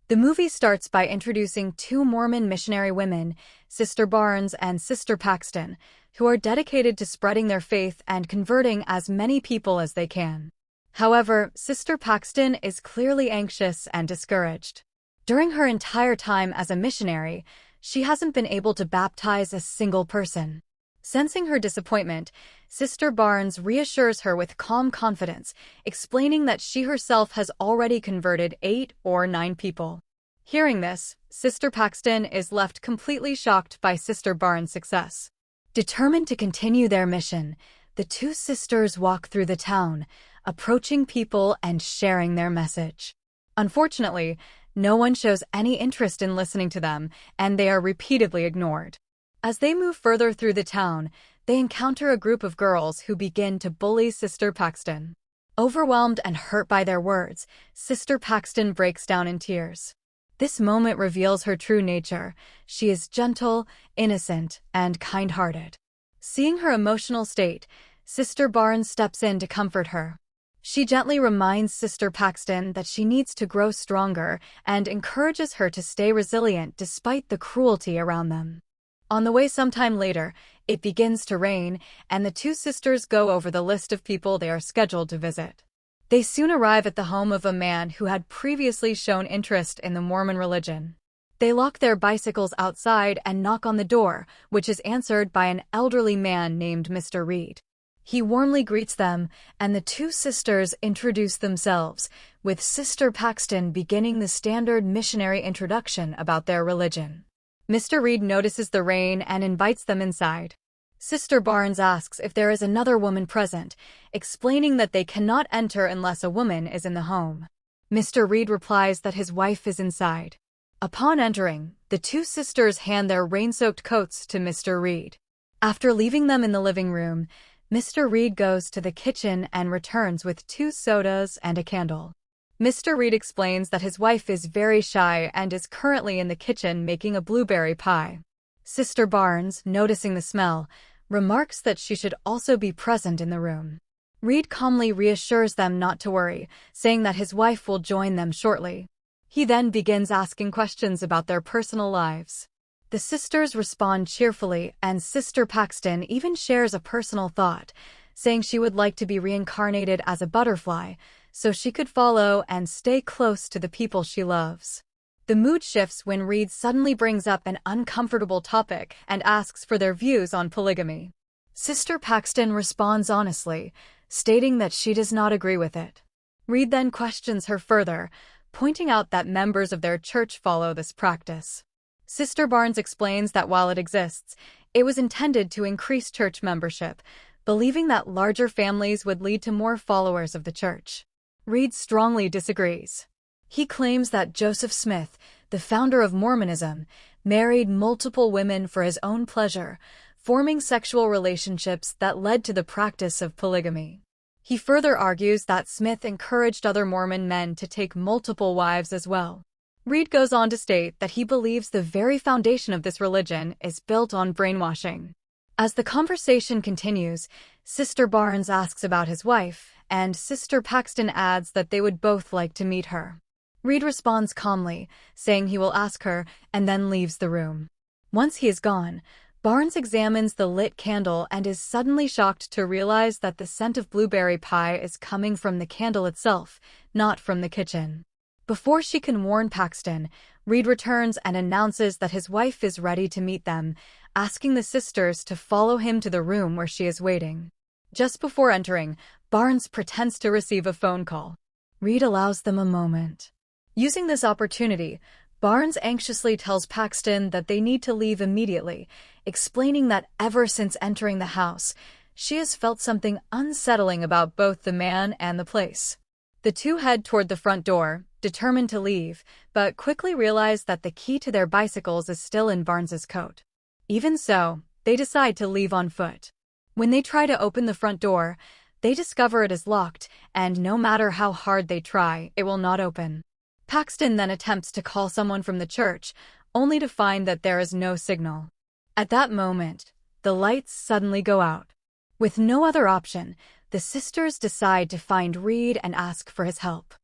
The movie starts by introducing two Mormon missionary women, Sister Barnes and Sister Paxton, who are dedicated to spreading their faith and converting as many people as they can. However, Sister Paxton is clearly anxious and discouraged. During her entire time as a missionary, she hasn't been able to baptize a single person. Sensing her disappointment, Sister Barnes reassures her with calm confidence, explaining that she herself has already converted 8 or 9 people. Hearing this, Sister Paxton is left completely shocked by Sister Barnes' success. Determined to continue their mission, the two sisters walk through the town, approaching people and sharing their message. Unfortunately, no one shows any interest in listening to them, and they are repeatedly ignored. As they move further through the town, they encounter a group of girls who begin to bully Sister Paxton. Overwhelmed and hurt by their words, Sister Paxton breaks down in tears. This moment reveals her true nature. She is gentle, innocent, and kind-hearted. Seeing her emotional state, Sister Barnes steps in to comfort her. She gently reminds Sister Paxton that she needs to grow stronger and encourages her to stay resilient despite the cruelty around them. On the way sometime later, it begins to rain, and the two sisters go over the list of people they are scheduled to visit. They soon arrive at the home of a man who had previously shown interest in the Mormon religion. They lock their bicycles outside and knock on the door, which is answered by an elderly man named Mr. Reed. He warmly greets them, and the two sisters introduce themselves, with Sister Paxton beginning the standard missionary introduction about their religion. Mr. Reed notices the rain and invites them inside. Sister Barnes asks if there is another woman present, explaining that they cannot enter unless a woman is in the home. Mr. Reed replies that his wife is inside. Upon entering, the two sisters hand their rain-soaked coats to Mr. Reed. After leaving them in the living room, Mr. Reed goes to the kitchen and returns with 2 sodas and a candle. Mr. Reed explains that his wife is very shy and is currently in the kitchen making a blueberry pie. Sister Barnes, noticing the smell, remarks that she should also be present in the room. Reed calmly reassures them not to worry, saying that his wife will join them shortly. He then begins asking questions about their personal lives. The sisters respond cheerfully, and Sister Paxton even shares a personal thought, saying she would like to be reincarnated as a butterfly, so she could follow and stay close to the people she loves. The mood shifts when Reed suddenly brings up an uncomfortable topic and asks for their views on polygamy. Sister Paxton responds honestly, stating that she does not agree with it. Reed then questions her further, pointing out that members of their church follow this practice. Sister Barnes explains that while it exists, it was intended to increase church membership, believing that larger families would lead to more followers of the church. Reed strongly disagrees. He claims that Joseph Smith, the founder of Mormonism, married multiple women for his own pleasure, forming sexual relationships that led to the practice of polygamy. He further argues that Smith encouraged other Mormon men to take multiple wives as well. Reed goes on to state that he believes the very foundation of this religion is built on brainwashing. As the conversation continues, Sister Barnes asks about his wife, and Sister Paxton adds that they would both like to meet her. Reed responds calmly, saying he will ask her, and then leaves the room. Once he is gone, Barnes examines the lit candle and is suddenly shocked to realize that the scent of blueberry pie is coming from the candle itself, not from the kitchen. Before she can warn Paxton, Reed returns and announces that his wife is ready to meet them, asking the sisters to follow him to the room where she is waiting. Just before entering, Barnes pretends to receive a phone call. Reed allows them a moment. Using this opportunity, Barnes anxiously tells Paxton that they need to leave immediately, explaining that ever since entering the house, she has felt something unsettling about both the man and the place. The two head toward the front door, determined to leave, but quickly realize that the key to their bicycles is still in Barnes's coat. Even so, they decide to leave on foot. When they try to open the front door, they discover it is locked, and no matter how hard they try, it will not open. Paxton then attempts to call someone from the church, only to find that there is no signal. At that moment, the lights suddenly go out. With no other option, the sisters decide to find Reed and ask for his help.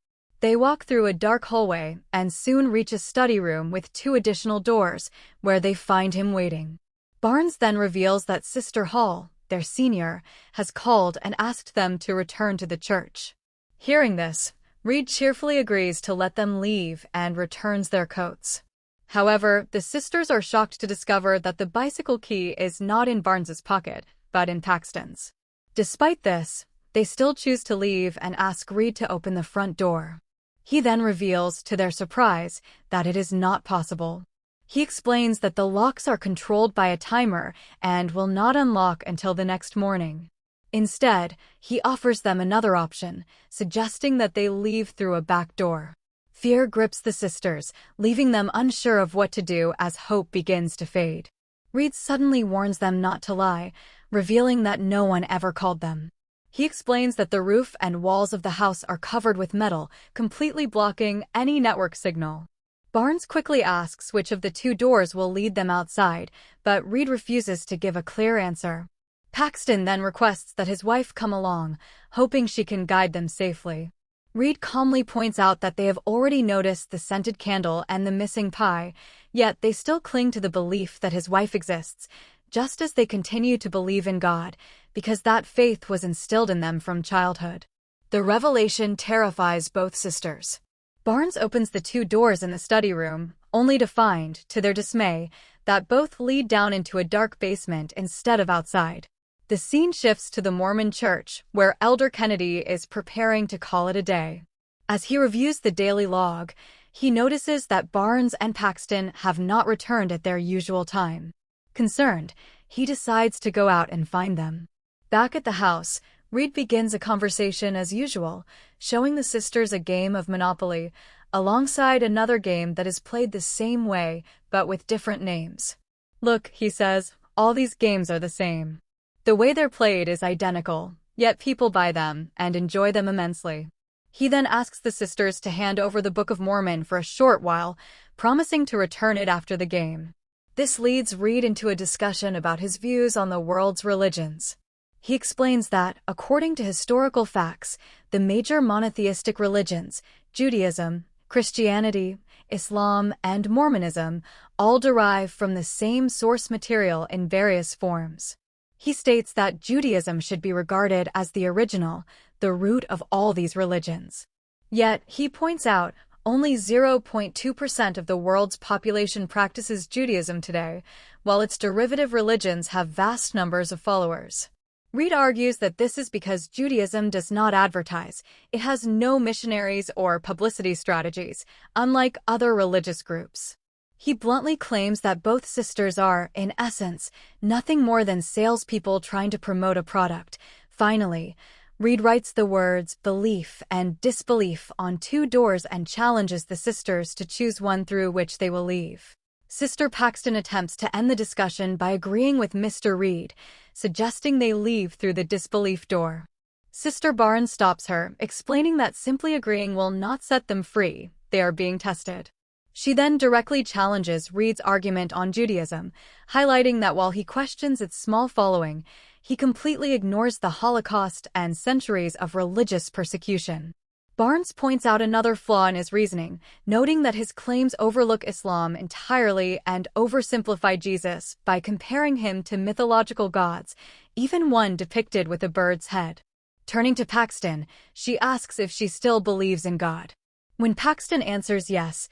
They walk through a dark hallway and soon reach a study room with 2 additional doors, where they find him waiting. Barnes then reveals that Sister Hall, their senior, has called and asked them to return to the church. Hearing this, Reed cheerfully agrees to let them leave and returns their coats. However, the sisters are shocked to discover that the bicycle key is not in Barnes's pocket, but in Paxton's. Despite this, they still choose to leave and ask Reed to open the front door. He then reveals, to their surprise, that it is not possible. He explains that the locks are controlled by a timer and will not unlock until the next morning. Instead, he offers them another option, suggesting that they leave through a back door. Fear grips the sisters, leaving them unsure of what to do as hope begins to fade. Reed suddenly warns them not to lie, revealing that no one ever called them. He explains that the roof and walls of the house are covered with metal, completely blocking any network signal. Barnes quickly asks which of the 2 doors will lead them outside, but Reed refuses to give a clear answer. Paxton then requests that his wife come along, hoping she can guide them safely. Reed calmly points out that they have already noticed the scented candle and the missing pie, yet they still cling to the belief that his wife exists, just as they continue to believe in God, because that faith was instilled in them from childhood. The revelation terrifies both sisters. Barnes opens the 2 doors in the study room, only to find, to their dismay, that both lead down into a dark basement instead of outside. The scene shifts to the Mormon church, where Elder Kennedy is preparing to call it a day. As he reviews the daily log, he notices that Barnes and Paxton have not returned at their usual time. Concerned, he decides to go out and find them. Back at the house, Reed begins a conversation as usual, showing the sisters a game of Monopoly, alongside another game that is played the same way, but with different names. "Look," he says, "all these games are the same. The way they're played is identical, yet people buy them and enjoy them immensely." He then asks the sisters to hand over the Book of Mormon for a short while, promising to return it after the game. This leads Reed into a discussion about his views on the world's religions. He explains that, according to historical facts, the major monotheistic religions, Judaism, Christianity, Islam, and Mormonism, all derive from the same source material in various forms. He states that Judaism should be regarded as the original, the root of all these religions. Yet, he points out, only 0.2% of the world's population practices Judaism today, while its derivative religions have vast numbers of followers. Reed argues that this is because Judaism does not advertise, it has no missionaries or publicity strategies, unlike other religious groups. He bluntly claims that both sisters are, in essence, nothing more than salespeople trying to promote a product. Finally, Reed writes the words belief and disbelief on 2 doors and challenges the sisters to choose one through which they will leave. Sister Paxton attempts to end the discussion by agreeing with Mr. Reed, suggesting they leave through the disbelief door. Sister Barnes stops her, explaining that simply agreeing will not set them free, they are being tested. She then directly challenges Reed's argument on Judaism, highlighting that while he questions its small following, he completely ignores the Holocaust and centuries of religious persecution. Barnes points out another flaw in his reasoning, noting that his claims overlook Islam entirely and oversimplify Jesus by comparing him to mythological gods, even one depicted with a bird's head. Turning to Paxton, she asks if she still believes in God. When Paxton answers yes,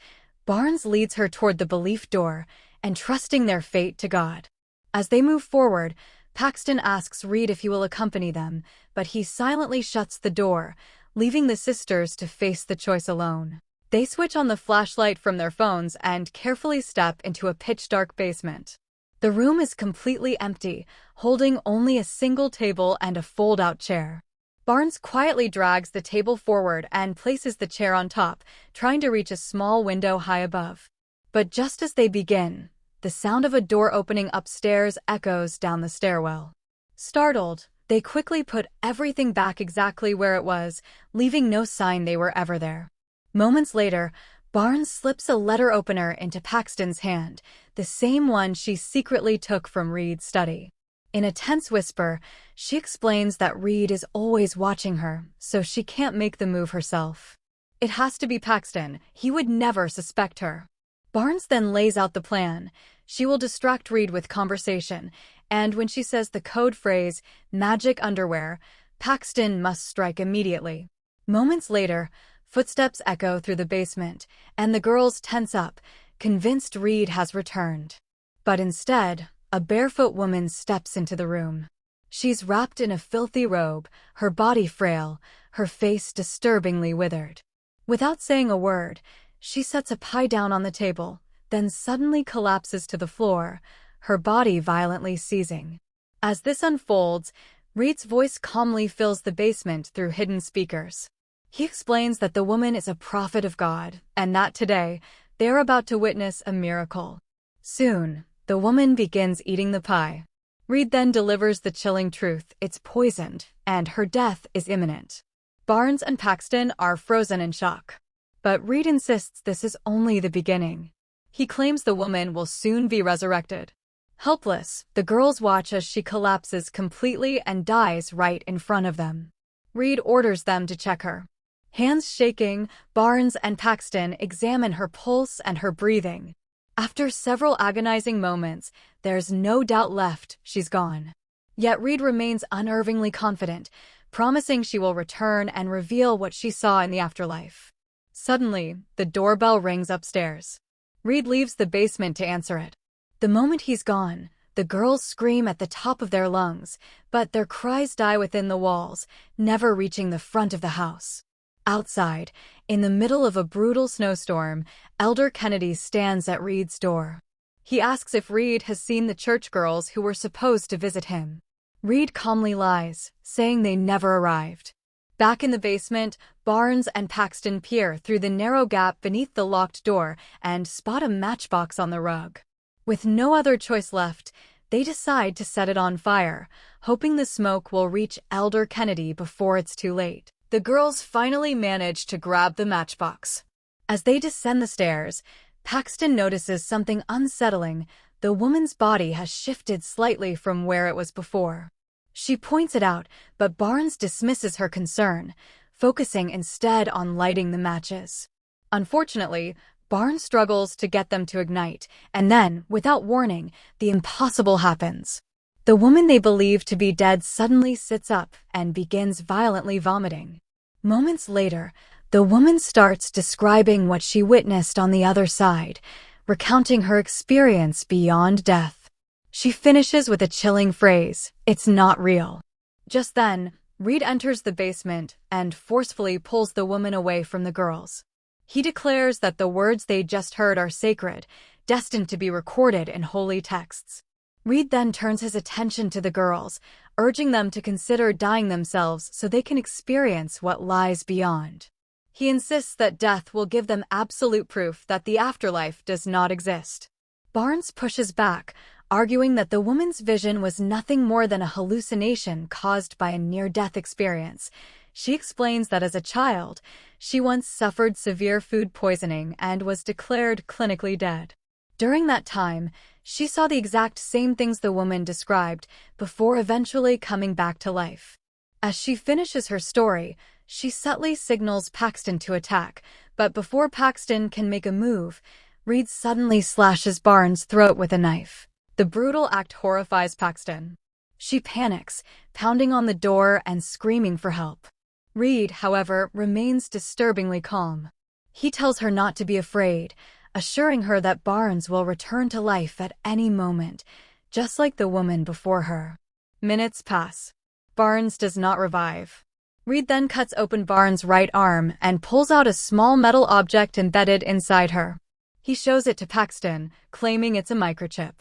Barnes leads her toward the belief door, entrusting their fate to God. As they move forward, Paxton asks Reed if he will accompany them, but he silently shuts the door, leaving the sisters to face the choice alone. They switch on the flashlight from their phones and carefully step into a pitch-dark basement. The room is completely empty, holding only a single table and a fold-out chair. Barnes quietly drags the table forward and places the chair on top, trying to reach a small window high above. But just as they begin, the sound of a door opening upstairs echoes down the stairwell. Startled, they quickly put everything back exactly where it was, leaving no sign they were ever there. Moments later, Barnes slips a letter opener into Paxton's hand, the same one she secretly took from Reed's study. In a tense whisper, she explains that Reed is always watching her, so she can't make the move herself. It has to be Paxton. He would never suspect her. Barnes then lays out the plan. She will distract Reed with conversation, and when she says the code phrase, magic underwear, Paxton must strike immediately. Moments later, footsteps echo through the basement, and the girls tense up, convinced Reed has returned. But instead, a barefoot woman steps into the room. She's wrapped in a filthy robe, her body frail, her face disturbingly withered. Without saying a word, she sets a pie down on the table, then suddenly collapses to the floor, her body violently seizing. As this unfolds, Reed's voice calmly fills the basement through hidden speakers. He explains that the woman is a prophet of God, and that today, they are about to witness a miracle. Soon, the woman begins eating the pie. Reed then delivers the chilling truth: it's poisoned, and her death is imminent. Barnes and Paxton are frozen in shock. But Reed insists this is only the beginning. He claims the woman will soon be resurrected. Helpless, the girls watch as she collapses completely and dies right in front of them. Reed orders them to check her. Hands shaking, Barnes and Paxton examine her pulse and her breathing. After several agonizing moments, there's no doubt left, she's gone. Yet Reed remains unerringly confident, promising she will return and reveal what she saw in the afterlife. Suddenly, the doorbell rings upstairs. Reed leaves the basement to answer it. The moment he's gone, the girls scream at the top of their lungs, but their cries die within the walls, never reaching the front of the house. Outside, in the middle of a brutal snowstorm, Elder Kennedy stands at Reed's door. He asks if Reed has seen the church girls who were supposed to visit him. Reed calmly lies, saying they never arrived. Back in the basement, Barnes and Paxton peer through the narrow gap beneath the locked door and spot a matchbox on the rug. With no other choice left, they decide to set it on fire, hoping the smoke will reach Elder Kennedy before it's too late. The girls finally manage to grab the matchbox. As they descend the stairs, Paxton notices something unsettling. The woman's body has shifted slightly from where it was before. She points it out, but Barnes dismisses her concern, focusing instead on lighting the matches. Unfortunately, Barnes struggles to get them to ignite, and then, without warning, the impossible happens. The woman they believe to be dead suddenly sits up and begins violently vomiting. Moments later, the woman starts describing what she witnessed on the other side, recounting her experience beyond death. She finishes with a chilling phrase: "It's not real." Just then, Reed enters the basement and forcefully pulls the woman away from the girls. He declares that the words they just heard are sacred, destined to be recorded in holy texts. Reed then turns his attention to the girls, urging them to consider dying themselves so they can experience what lies beyond. He insists that death will give them absolute proof that the afterlife does not exist. Barnes pushes back, arguing that the woman's vision was nothing more than a hallucination caused by a near-death experience. She explains that as a child, she once suffered severe food poisoning and was declared clinically dead. During that time, she saw the exact same things the woman described before eventually coming back to life. As she finishes her story, she subtly signals Paxton to attack, but before Paxton can make a move, Reed suddenly slashes Barnes' throat with a knife. The brutal act horrifies Paxton. She panics, pounding on the door and screaming for help. Reed, however, remains disturbingly calm. He tells her not to be afraid, assuring her that Barnes will return to life at any moment, just like the woman before her. Minutes pass. Barnes does not revive. Reed then cuts open Barnes' right arm and pulls out a small metal object embedded inside her. He shows it to Paxton, claiming it's a microchip.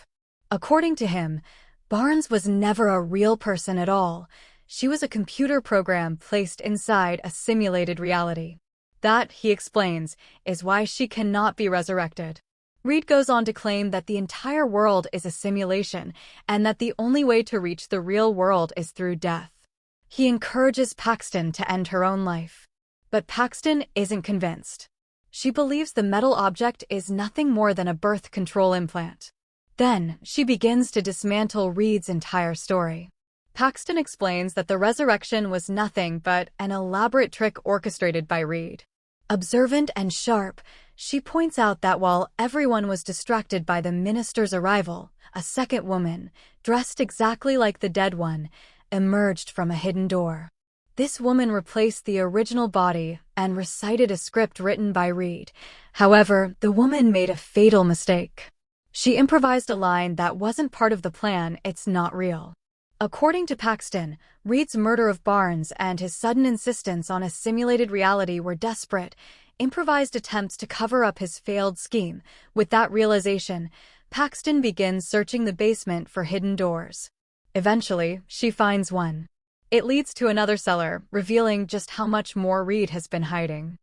According to him, Barnes was never a real person at all. She was a computer program placed inside a simulated reality. That, he explains, is why she cannot be resurrected. Reed goes on to claim that the entire world is a simulation and that the only way to reach the real world is through death. He encourages Paxton to end her own life. But Paxton isn't convinced. She believes the metal object is nothing more than a birth control implant. Then, she begins to dismantle Reed's entire story. Paxton explains that the resurrection was nothing but an elaborate trick orchestrated by Reed. Observant and sharp, she points out that while everyone was distracted by the minister's arrival, a second woman, dressed exactly like the dead one, emerged from a hidden door. This woman replaced the original body and recited a script written by Reed. However, the woman made a fatal mistake. She improvised a line that wasn't part of the plan. It's not real. According to Paxton, Reed's murder of Barnes and his sudden insistence on a simulated reality were desperate, improvised attempts to cover up his failed scheme. With that realization, Paxton begins searching the basement for hidden doors. Eventually, she finds one. It leads to another cellar, revealing just how much more Reed has been hiding.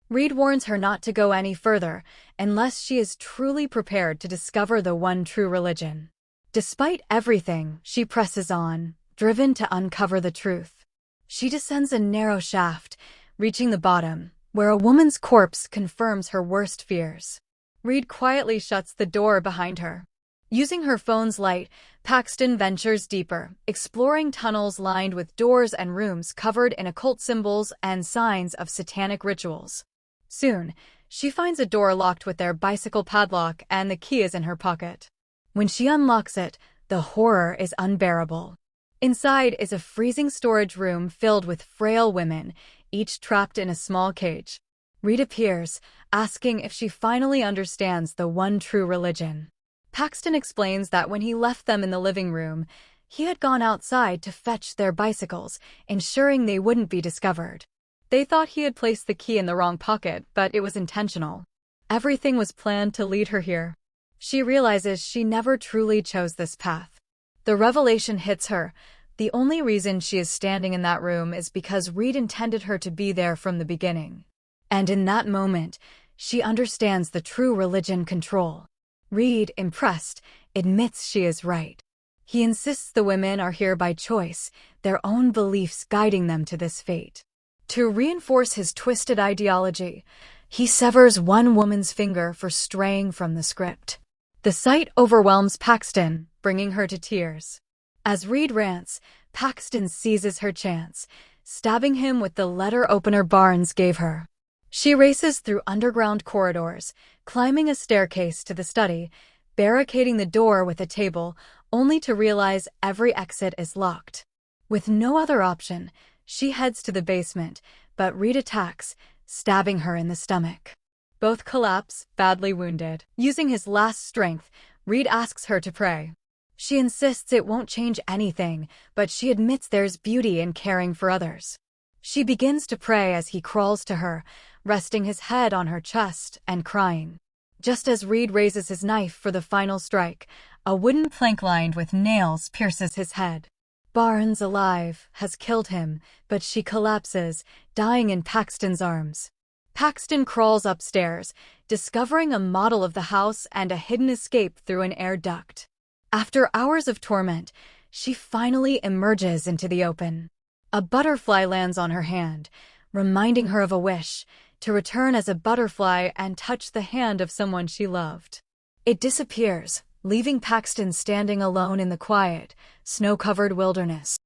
Reed warns her not to go any further unless she is truly prepared to discover the one true religion. Despite everything, she presses on, driven to uncover the truth. She descends a narrow shaft, reaching the bottom, where a woman's corpse confirms her worst fears. Reed quietly shuts the door behind her. Using her phone's light, Paxton ventures deeper, exploring tunnels lined with doors and rooms covered in occult symbols and signs of satanic rituals. Soon, she finds a door locked with their bicycle padlock and the key is in her pocket. When she unlocks it, the horror is unbearable. Inside is a freezing storage room filled with frail women, each trapped in a small cage. Reed appears, asking if she finally understands the one true religion. Paxton explains that when he left them in the living room, he had gone outside to fetch their bicycles, ensuring they wouldn't be discovered. They thought he had placed the key in the wrong pocket, but it was intentional. Everything was planned to lead her here. She realizes she never truly chose this path. The revelation hits her. The only reason she is standing in that room is because Reed intended her to be there from the beginning. And in that moment, she understands the true religion control. Reed, impressed, admits she is right. He insists the women are here by choice, their own beliefs guiding them to this fate. To reinforce his twisted ideology, he severs one woman's finger for straying from the script. The sight overwhelms Paxton, bringing her to tears. As Reed rants, Paxton seizes her chance, stabbing him with the letter opener Barnes gave her. She races through underground corridors, climbing a staircase to the study, barricading the door with a table, only to realize every exit is locked. With no other option, she heads to the basement, but Reed attacks, stabbing her in the stomach. Both collapse, badly wounded. Using his last strength, Reed asks her to pray. She insists it won't change anything, but she admits there's beauty in caring for others. She begins to pray as he crawls to her, resting his head on her chest and crying. Just as Reed raises his knife for the final strike, a wooden plank lined with nails pierces his head. Barnes, alive, has killed him, but she collapses, dying in Paxton's arms. Paxton crawls upstairs, discovering a model of the house and a hidden escape through an air duct. After hours of torment, she finally emerges into the open. A butterfly lands on her hand, reminding her of a wish, to return as a butterfly and touch the hand of someone she loved. It disappears, leaving Paxton standing alone in the quiet, snow-covered wilderness.